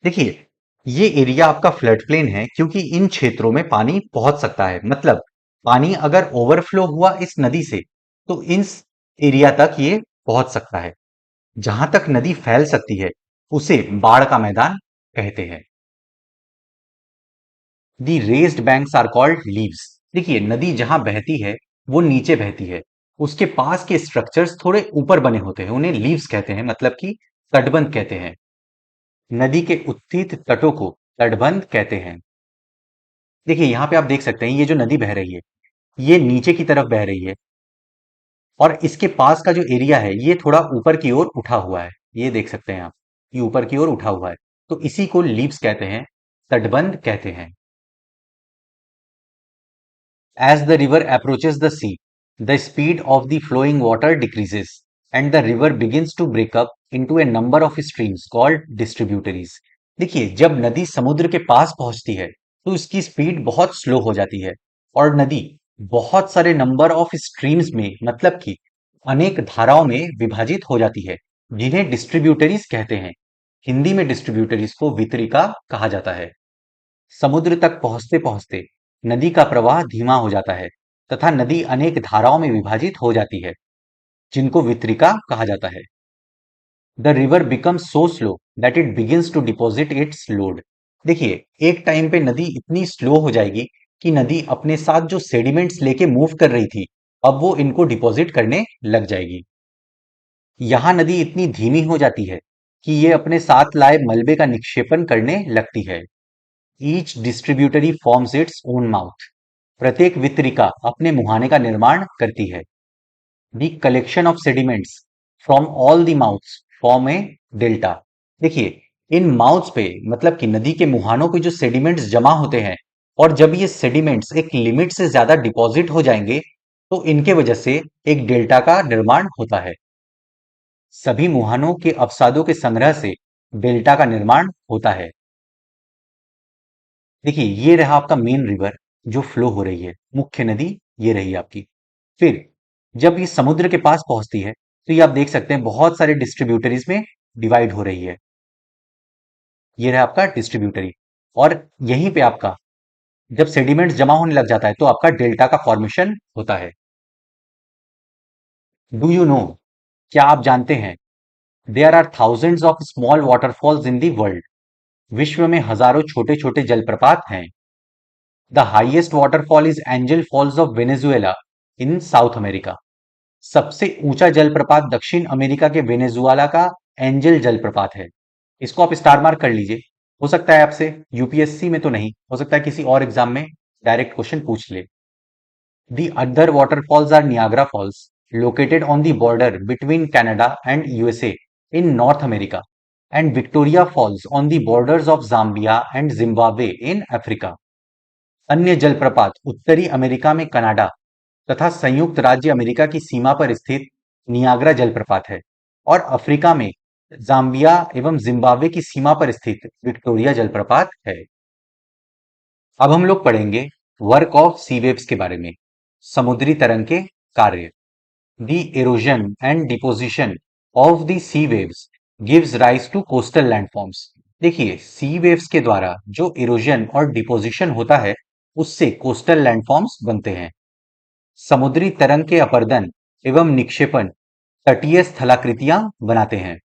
देखिए, ये एरिया आपका फ्लड प्लेन है, क्योंकि इन क्षेत्रों में पानी पहुंच सकता है। मतलब पानी अगर ओवरफ्लो हुआ इस नदी से, तो इस एरिया तक ये पहुंच सकता है। जहां तक नदी फैल सकती है, उसे बाढ़ का मैदान कहते हैं। The raised banks are called levees. देखिए, नदी जहां बहती है वो नीचे बहती है। उसके पास के स्ट्रक्चर्स थोड़े ऊपर बने होते हैं, उन्हें लीव्स कहते हैं, मतलब कि तटबंध कहते हैं। नदी के उत्थित तटों को तटबंध कहते हैं। देखिए, यहां पे आप देख सकते हैं, ये जो नदी बह रही है, ये नीचे की तरफ बह रही है, और इसके पास का जो एरिया है ये थोड़ा ऊपर की ओर उठा हुआ है। ये देख सकते हैं आप, ये ऊपर की ओर उठा हुआ है। तो इसी को लीव्स कहते हैं, तटबंध कहते हैं। As the river approaches the sea, the speed of the flowing water decreases and the river begins to break up into a number of streams called distributaries. देखिए, जब नदी समुद्र के पास पहुंचती है तो इसकी स्पीड बहुत स्लो हो जाती है, और नदी बहुत सारे नंबर ऑफ स्ट्रीम्स में, मतलब कि अनेक धाराओं में विभाजित हो जाती है, जिन्हें डिस्ट्रीब्यूटरीज कहते हैं। हिंदी में डिस्ट्रीब्यूटरीज को वितरिका कहा जाता है। समुद्र तक पहुंचते पहुंचते नदी का प्रवाह धीमा हो जाता है, तथा नदी अनेक धाराओं में विभाजित हो जाती है, जिनको वितरिका कहा जाता है। The river becomes so slow that it begins to deposit its load. देखिए, एक टाइम पे नदी इतनी स्लो हो जाएगी कि नदी अपने साथ जो सेडिमेंट्स लेके मूव कर रही थी, अब वो इनको डिपॉजिट करने लग जाएगी। यहां नदी इतनी धीमी हो जाती है कि ये अपने साथ लाए मलबे का निक्षेपण करने लगती है। Each distributary forms its own mouth. प्रत्येक वितरिका अपने मुहाने का निर्माण करती है। The collection of sediments from all the mouths form A delta. देखिए, इन माउथ्स पे, मतलब कि नदी के मुहानों पे जो सेडिमेंट्स जमा होते हैं, और जब ये सेडिमेंट्स एक लिमिट से ज्यादा डिपॉजिट हो जाएंगे, तो इनके वजह से एक डेल्टा का निर्माण होता है। सभी मुहानों के अवसादों के संग्रह से डेल्टा का निर्माण होता है। देखिए, ये रहा आपका मेन रिवर जो फ्लो हो रही है, मुख्य नदी ये रही आपकी। फिर जब ये समुद्र के पास पहुंचती है, तो ये आप देख सकते हैं बहुत सारे डिस्ट्रीब्यूटरीज में डिवाइड हो रही है। ये रहा आपका डिस्ट्रीब्यूटरी, और यहीं पे आपका जब सेडिमेंट्स जमा होने लग जाता है तो आपका डेल्टा का फॉर्मेशन होता है। डू यू नो, क्या आप जानते हैं, there are thousands of small waterfalls in the world. विश्व में हजारों छोटे छोटे जलप्रपात हैं। The highest waterfall is Angel Falls of Venezuela in South America. सबसे ऊंचा जलप्रपात दक्षिण अमेरिका के वेनेजुएला का एंजल जलप्रपात है। इसको आप स्टार मार्क कर लीजिए। हो सकता है आपसे यूपीएससी में तो नहीं, हो सकता है किसी और एग्जाम में डायरेक्ट क्वेश्चन पूछ ले। The other waterfalls are Niagara Falls, located on the border between Canada and USA in North America, and Victoria Falls on the borders of Zambia and Zimbabwe in Africa. अन्य जलप्रपात उत्तरी America में Canada तथा संयुक्त राज्य America की सीमा पर स्थित नियाग्रा जलप्रपात है और अफ्रीका में जाम्बिया एवं जिम्बाब्वे की सीमा पर स्थित विक्टोरिया जलप्रपात है। अब हम लोग पढ़ेंगे वर्क ऑफ सी वेव्स के बारे में, समुद्री तरंग के कार्य। The erosion and deposition of the sea waves gives rise to coastal landforms। देखिए, सी वेव्स के द्वारा जो इरोजन और डिपोजिशन होता है उससे कोस्टल लैंडफॉर्म्स बनते हैं। समुद्री तरंग के अपर्दन एवं निक्षेपण तटीय स्थलाकृतियां बनाते हैं।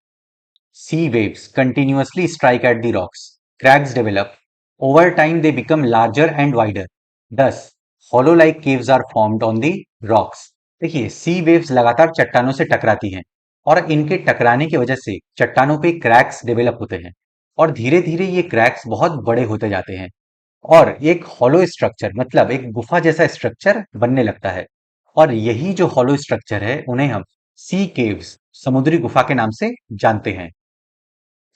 Sea waves continuously strike at the rocks. Cracks develop. Over time, they become larger and wider. Thus, hollow-like caves are formed on the rocks. देखिए, सी वेव्स लगातार चट्टानों से टकराती हैं और इनके टकराने की वजह से चट्टानों पे क्रैक्स डेवलप होते हैं और धीरे धीरे ये क्रैक्स बहुत बड़े होते जाते हैं और एक हॉलो स्ट्रक्चर मतलब एक गुफा जैसा स्ट्रक्चर बनने लगता है और यही जो हॉलो स्ट्रक्चर है उन्हें हम सी केव्स समुद्री गुफा के नाम से जानते हैं।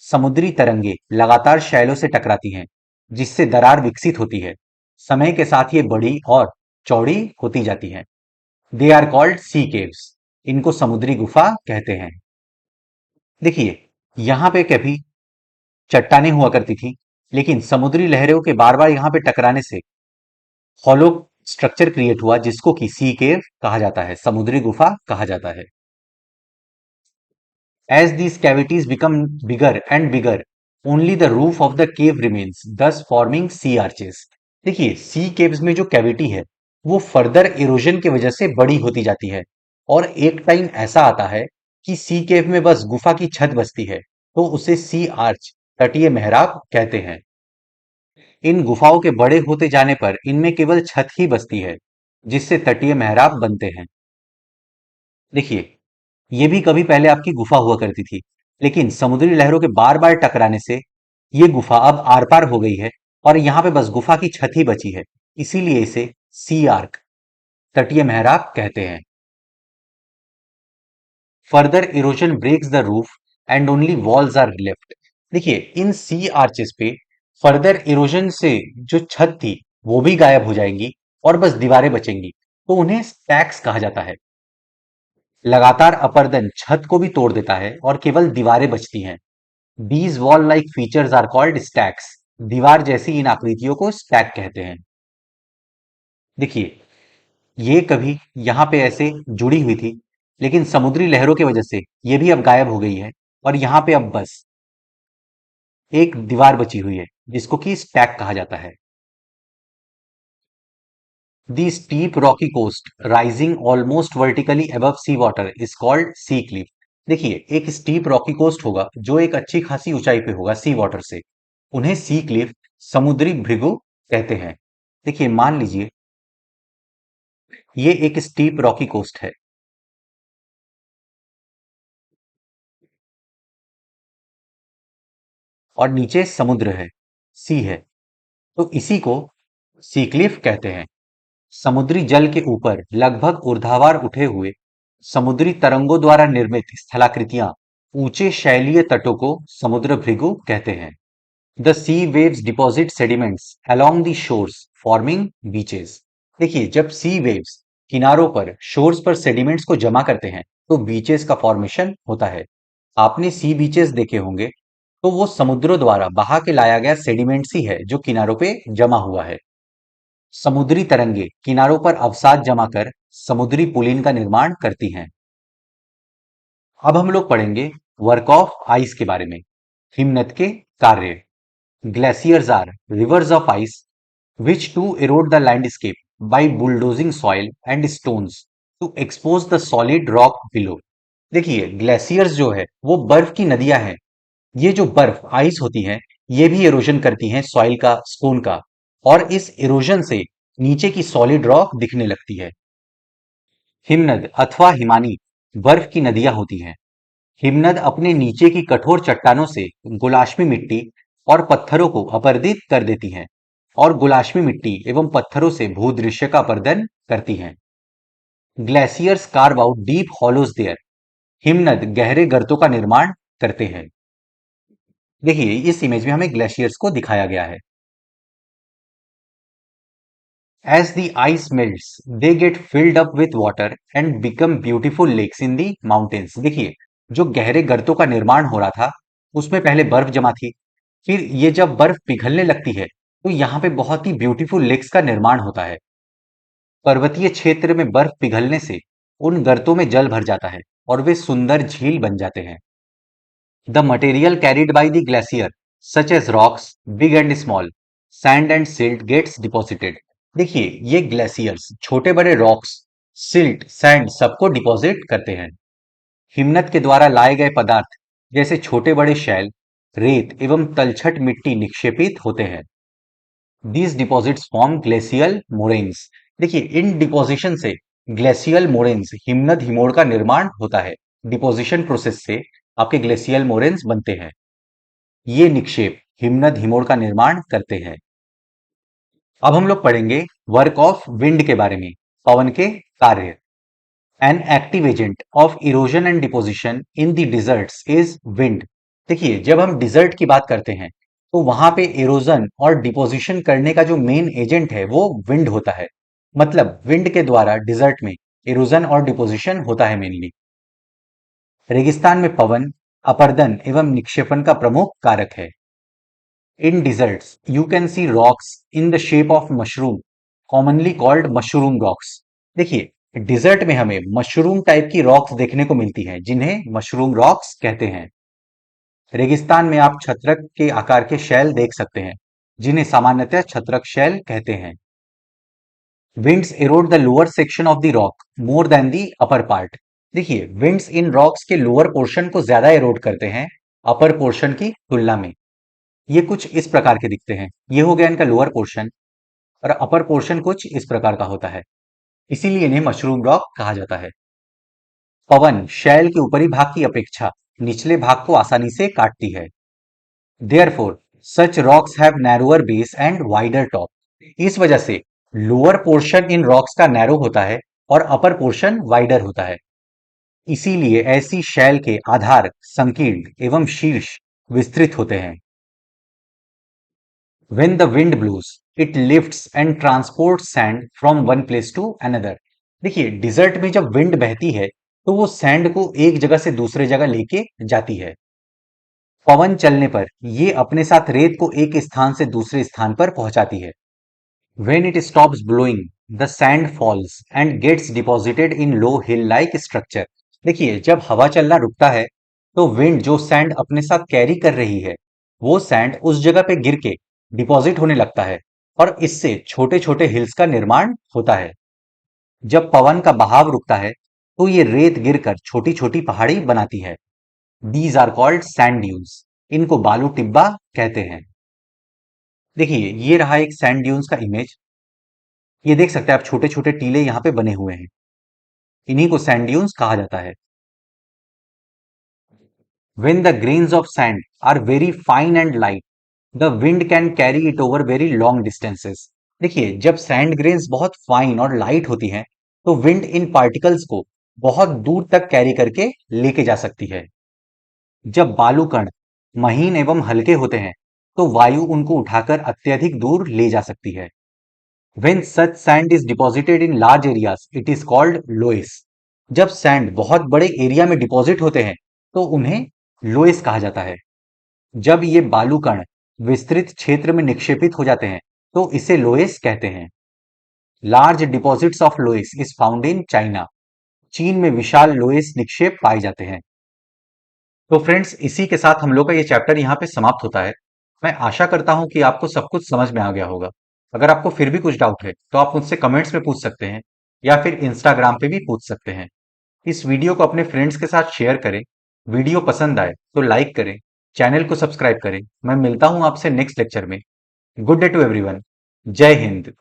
समुद्री तरंगे लगातार शैलों से टकराती हैं, जिससे दरार विकसित होती है। समय के साथ ये बड़ी और चौड़ी होती जाती हैं। They are called sea caves. इनको समुद्री गुफा कहते हैं। देखिए, यहाँ पे कभी चट्टानें हुआ करती थी, लेकिन समुद्री लहरों के बार बार यहाँ पे टकराने से हॉलो स्ट्रक्चर क्रिएट हुआ, जिसको कि सी केव कहा जाता है, समुद्री गुफा कहा जाता है। As these cavities become bigger and bigger, only the roof of the cave remains, thus forming sea arches। देखिए, सी केव्स में जो कैविटी है वो फर्दर इरोजन की वजह से बड़ी होती जाती है और एक टाइम ऐसा आता है कि सी केव में बस गुफा की छत बचती है, तो उसे सी आर्च तटीय मेहराब कहते हैं। इन गुफाओं के बड़े होते जाने पर इनमें केवल छत ही बचती है, जिससे तटीय मेहराब बनते हैं। देखिए, ये भी कभी पहले आपकी गुफा हुआ करती थी, लेकिन समुद्री लहरों के बार बार टकराने से ये गुफा अब आर पार हो गई है और यहाँ पे बस गुफा की छत ही बची है, इसीलिए इसे सी आर्क तटीय मेहराब कहते हैं। Further erosion breaks the roof and only walls are left. देखिए, इन सी आर्चेस पे फर्दर इरोजन से जो छत थी वो भी गायब हो जाएंगी और बस दीवारें बचेंगी, तो उन्हें स्टैक्स कहा जाता है। लगातार अपर्दन छत को भी तोड़ देता है और केवल दीवारें बचती हैं। These wall-like features are called stacks। दीवार जैसी इन आकृतियों को स्टैक कहते हैं। देखिए, ये कभी यहाँ पे ऐसे जुड़ी हुई थी, लेकिन समुद्री लहरों की वजह से ये भी अब गायब हो गई है और यहाँ पे अब बस एक दीवार बची हुई है, जिसको कि स्टैक कहा जाता है। The steep rocky coast rising almost vertically above sea water is called sea cliff। देखिए, एक स्टीप रॉकी कोस्ट होगा जो एक अच्छी खासी ऊंचाई पे होगा सी वाटर से, उन्हें सी क्लिफ समुद्री भृगु कहते हैं। देखिए, मान लीजिए ये एक स्टीप रॉकी कोस्ट है और नीचे समुद्र है, सी है, तो इसी को सी क्लिफ कहते हैं। समुद्री जल के ऊपर लगभग ऊर्ध्वाधर उठे हुए समुद्री तरंगों द्वारा निर्मित स्थलाकृतियां ऊंचे शैलीय तटों को समुद्र भृगु कहते हैं। The sea waves deposit sediments along the shores forming beaches. देखिए, जब सी वेव्स किनारों पर शोर्स पर सेडिमेंट्स को जमा करते हैं तो बीचेस का फॉर्मेशन होता है। आपने सी बीचेस देखे होंगे, तो वो समुद्रों द्वारा बहा के लाया गया सेडिमेंट्स ही है जो किनारों पे जमा हुआ है। समुद्री तरंगे किनारों पर अवसाद जमा कर समुद्री पुलिन का निर्माण करती हैं। अब हम लोग पढ़ेंगे वर्क ऑफ आइस के बारे में, हिमनद के कार्य। Glaciers are rivers of ice which to erode the landscape by bulldozing soil and stones to expose the solid rock below। देखिए, ग्लेशियर्स जो है वो बर्फ की नदियां हैं। ये जो बर्फ आइस होती है ये भी इरोजन करती हैं सॉइल का, स्टोन का, और इस इरोजन से नीचे की सॉलिड रॉक दिखने लगती है। हिमनद अथवा हिमानी बर्फ की नदियां होती हैं। हिमनद अपने नीचे की कठोर चट्टानों से गुलाश्मी मिट्टी और पत्थरों को अपरदित कर देती हैं और गुलाश्मी मिट्टी एवं पत्थरों से भूदृश्य का अपर्दन करती हैं। Glaciers carve out deep hollows there. हिमनद गहरे गर्तों का निर्माण करते हैं। देखिए, इस इमेज में हमें ग्लेशियर्स को दिखाया गया है। As the ice melts, they get filled up with water and become beautiful lakes in the mountains. देखिए, जो गहरे गर्तों का निर्माण हो रहा था, उसमें पहले बर्फ जमा थी। फिर ये जब बर्फ पिघलने लगती है, तो यहाँ पे बहुत ही ब्यूटीफुल लेक्स का निर्माण होता है। पर्वतीय क्षेत्र में बर्फ पिघलने से उन गर्तों में जल भर जाता है और वे सुंदर झील बन जाते हैं। The material carried by the glacier, such as rocks, big and small, sand and silt gets deposited. देखिए, ये ग्लेशियर्स छोटे बड़े रॉक्स, सिल्ट, सैंड सबको डिपॉजिट करते हैं। हिमनद के द्वारा लाए गए पदार्थ जैसे छोटे बड़े शैल, रेत एवं तलछट मिट्टी निक्षेपित होते हैं। These deposits form glacial moraines. देखिए, इन डिपोजिशन से ग्लेशियल मोरेन्स हिमनद हिमोड़ का निर्माण होता है। डिपोजिशन प्रोसेस से आपके ग्लेशियल मोरेन्स बनते हैं। ये निक्षेप हिमनद हिमोड़ का निर्माण करते हैं। अब हम लोग पढ़ेंगे वर्क ऑफ विंड के बारे में, पवन के कार्य। An active agent of erosion and deposition in the deserts is wind. देखिए, जब हम डिजर्ट की बात करते हैं तो वहां पे इरोजन और डिपोजिशन करने का जो मेन एजेंट है वो विंड होता है। मतलब विंड के द्वारा डिजर्ट में इरोजन और डिपोजिशन होता है मेनली। रेगिस्तान में पवन अपर्दन एवं निक्षेपण का प्रमुख कारक है। In deserts you can see rocks in the shape of mushroom, commonly called mushroom rocks. देखिए, डिजर्ट में हमें मशरूम टाइप की रॉक्स देखने को मिलती हैं, जिन्हें मशरूम रॉक्स कहते हैं। रेगिस्तान में आप छत्रक के आकार के शैल देख सकते हैं, जिन्हें सामान्यतः छत्रक शैल कहते हैं। Winds arrowed the lower section of the rock more than the upper part. देखिए, विंड्स इन रॉक्स के लोअर पोर्शन को ज्यादा एरोड करते हैं अपर पोर्शन की तुलना में। ये कुछ इस प्रकार के दिखते हैं। ये हो गया इनका लोअर पोर्शन, और अपर पोर्शन कुछ इस प्रकार का होता है। इसीलिए इन्हें मशरूम रॉक कहा जाता है। पवन शैल के ऊपरी भाग की अपेक्षा निचले भाग को आसानी से काटती है। Therefore such rocks have narrower base and wider top. इस वजह से लोअर पोर्शन इन रॉक्स का नैरो होता है और अपर पोर्शन वाइडर होता है। इसीलिए ऐसी शैल के आधार संकीर्ण एवं शीर्ष विस्तृत होते हैं। When the wind blows, it lifts and transports sand from one place to another. देखिए, डिजर्ट में जब विंड बहती है तो वो सैंड को एक जगह से दूसरे जगह लेके जाती है। पवन चलने पर ये अपने साथ रेत को एक स्थान से दूसरे स्थान पर पहुंचाती है। When it stops blowing, the sand falls and gets deposited in low hill-like structure. देखिए, जब हवा चलना रुकता है तो विंड जो सैंड अपने साथ कैरी कर रही है, वो सैंड उस जगह पे गिर के डिपॉजिट होने लगता है और इससे छोटे छोटे हिल्स का निर्माण होता है। जब पवन का बहाव रुकता है तो ये रेत गिरकर छोटी छोटी पहाड़ी बनाती है। These are called sand dunes. इनको बालू टिब्बा कहते हैं। देखिए, ये रहा एक सैंड ड्यून्स का इमेज। ये देख सकते हैं आप, छोटे छोटे टीले यहाँ पे बने हुए हैं। इन्हीं को सैंड ड्यून्स कहा जाता है। When the grains of sand are very fine and light, the wind can carry it over very long distances. देखिए, जब सैंड ग्रेन्स बहुत फाइन और लाइट होती हैं, तो विंड इन पार्टिकल्स को बहुत दूर तक कैरी करके लेके जा सकती है। जब बालू कण महीन एवं हल्के होते हैं, तो वायु उनको उठाकर अत्यधिक दूर ले जा सकती है। When such sand is deposited in large areas, it is called loess. जब सैंड बहुत बड़े एरिया में डिपॉजिट होते हैं, तो उन्हें लोएस कहा जाता है। जब ये बालू कण विस्तृत क्षेत्र में निक्षेपित हो जाते हैं, तो इसे लोएस कहते हैं। Large deposits of loess is found in China. चीन में विशाल लोएस निक्षेप पाए जाते हैं। तो फ्रेंड्स, इसी के साथ हम लोग का ये चैप्टर यहाँ पे समाप्त होता है। मैं आशा करता हूं कि आपको सब कुछ समझ में आ गया होगा। अगर आपको फिर भी कुछ डाउट है तो आप मुझसे कमेंट्स में पूछ सकते हैं, या फिर इंस्टाग्राम पे भी पूछ सकते हैं। इस वीडियो को अपने फ्रेंड्स के साथ शेयर करें। वीडियो पसंद आए तो लाइक करें, चैनल को सब्सक्राइब करें। मैं मिलता हूं आपसे नेक्स्ट लेक्चर में। Good day to everyone. जय हिंद।